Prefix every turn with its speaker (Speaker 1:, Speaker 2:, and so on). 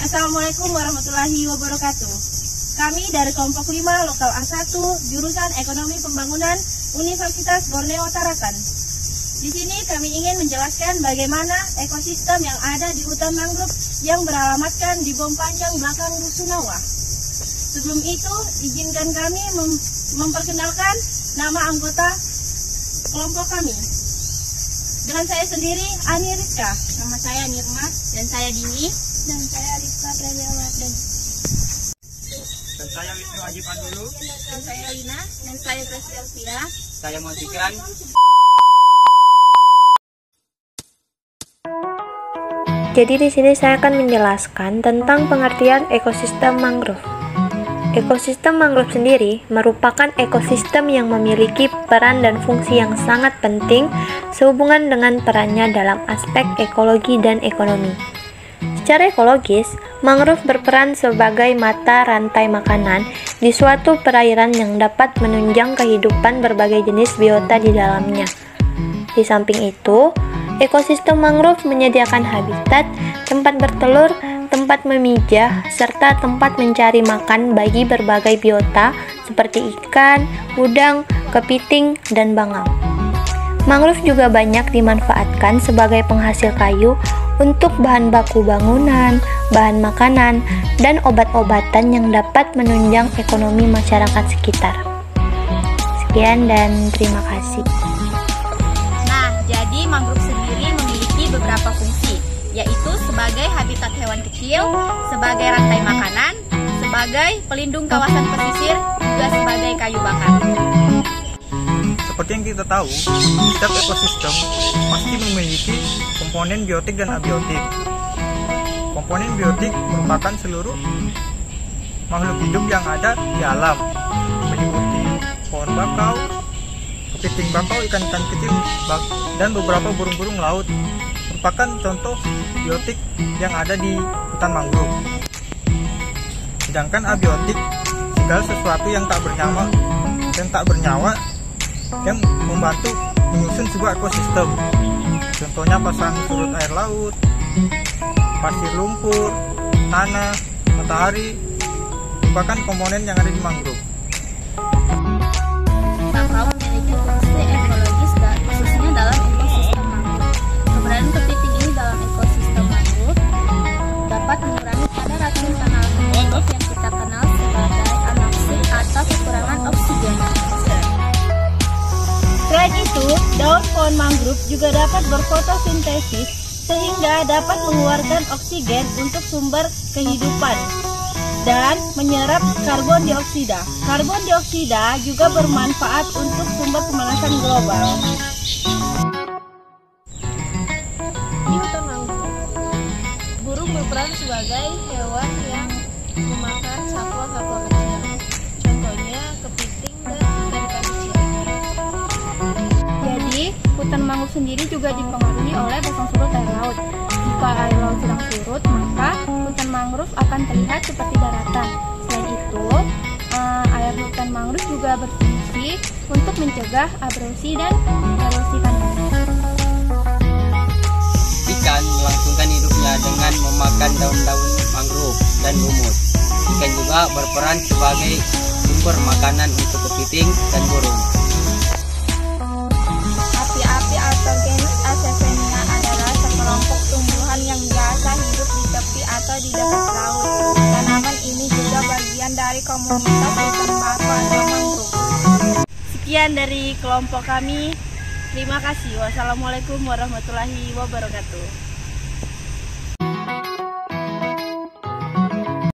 Speaker 1: Assalamualaikum warahmatullahi wabarakatuh. Kami dari kelompok 5 lokal A1 jurusan Ekonomi Pembangunan Universitas Borneo Tarakan. Di sini kami ingin menjelaskan bagaimana ekosistem yang ada di hutan mangrove yang beralamatkan di Bom Panjang belakang Rusunawa. Sebelum itu, izinkan kami memperkenalkan nama anggota kelompok kami. Dengan saya sendiri, Ani Rizka.
Speaker 2: Nama saya Nirma, dan saya Dini,
Speaker 1: dan saya Rizka Pranyawardani.
Speaker 3: Dan saya Wisnu Aji Pandulu.
Speaker 2: dan saya Lina, dan saya Presi Elvira.
Speaker 3: Saya Motikan.
Speaker 4: Jadi di sini saya akan menjelaskan tentang pengertian ekosistem mangrove. Ekosistem mangrove sendiri merupakan ekosistem yang memiliki peran dan fungsi yang sangat penting sehubungan dengan perannya dalam aspek ekologi dan ekonomi. Secara ekologis, mangrove berperan sebagai mata rantai makanan di suatu perairan yang dapat menunjang kehidupan berbagai jenis biota di dalamnya. Di samping itu, ekosistem mangrove menyediakan habitat, tempat bertelur, tempat memijah, serta tempat mencari makan bagi berbagai biota seperti ikan, udang, kepiting, dan bangau. Mangrove juga banyak dimanfaatkan sebagai penghasil kayu untuk bahan baku bangunan, bahan makanan, dan obat-obatan yang dapat menunjang ekonomi masyarakat sekitar. Sekian dan terima kasih.
Speaker 2: Jadi mangrove sendiri memiliki beberapa fungsi, yaitu sebagai habitat hewan kecil, sebagai rantai makanan, sebagai pelindung kawasan pesisir, juga sebagai kayu bakar.
Speaker 3: Seperti yang kita tahu, setiap ekosistem pasti memiliki komponen biotik dan abiotik. Komponen biotik merupakan seluruh makhluk hidup yang ada di alam, meliputi pohon bakau, kepiting bakau, ikan-ikan kecil, dan beberapa burung-burung laut merupakan contoh biotik yang ada di hutan mangrove. Sedangkan abiotik segala sesuatu yang tak bernyawa yang membantu menyusun sebuah ekosistem. Contohnya pasang surut air laut, pasir lumpur, tanah, matahari merupakan komponen yang ada di mangrove.
Speaker 2: Bakau memiliki fungsi ekologis khususnya dalam ekosistem mangrove. Keberadaan kepiting ini dalam ekosistem mangrove dapat mengurangi kadar racun tanah mangrove yang kita kenal sebagai anoksid atau kekurangan oksigen.
Speaker 1: Selain itu, daun pohon mangrove juga dapat berfotosintesis sehingga dapat mengeluarkan oksigen untuk sumber kehidupan dan menyerap karbon dioksida. Karbon dioksida juga bermanfaat untuk sumber pemanasan global.
Speaker 5: Di hutan mangrove, burung berperan sebagai hewan yang memakan satwa-satwa kecil. Contohnya kepiting dan ikan-ikan kecil.
Speaker 2: Jadi, hutan mangrove sendiri juga dipengaruhi oleh pasang surut air laut. Jika air laut sedang surut, maka hutan mangrove akan terlihat seperti daratan. Selain itu, air hutan mangrove juga berfungsi untuk mencegah abrasi dan erosi tanah.
Speaker 6: Ikan melangsungkan hidupnya dengan memakan daun-daun mangrove dan lumut. Ikan juga berperan sebagai sumber makanan untuk kepiting dan burung.
Speaker 5: Api-api atau genus Acefenia adalah sekelompok tumbuhan yang biasa hidup di tepi atau di dekat laut. Tanaman ini juga bagian dari komunitas hutan bakau atau mangrove.
Speaker 1: Sekian dari kelompok kami. Terima kasih. Wassalamualaikum warahmatullahi wabarakatuh.